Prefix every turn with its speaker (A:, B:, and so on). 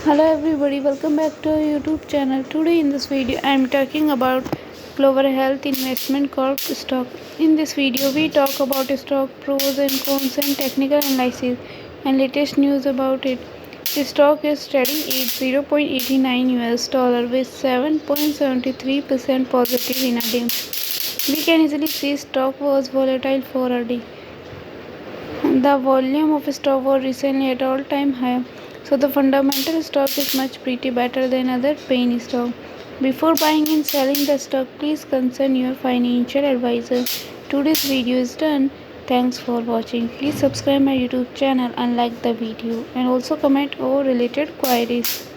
A: Hello everybody, welcome back to our YouTube channel. Today in this video I am talking about Clover Health Investment Corp stock. In this video we talk about stock pros and cons and technical analysis and latest news about it. The stock is trading at $0.89 with 7.73% positive in a day. We can easily see stock was volatile for a day. The volume of stock was recently at all-time high, so the fundamental stock is much pretty better than other penny stock. Before buying and selling the stock, please consult your financial advisor. Today's video is done. Thanks for watching. Please subscribe my YouTube channel and like the video, and also comment all related queries.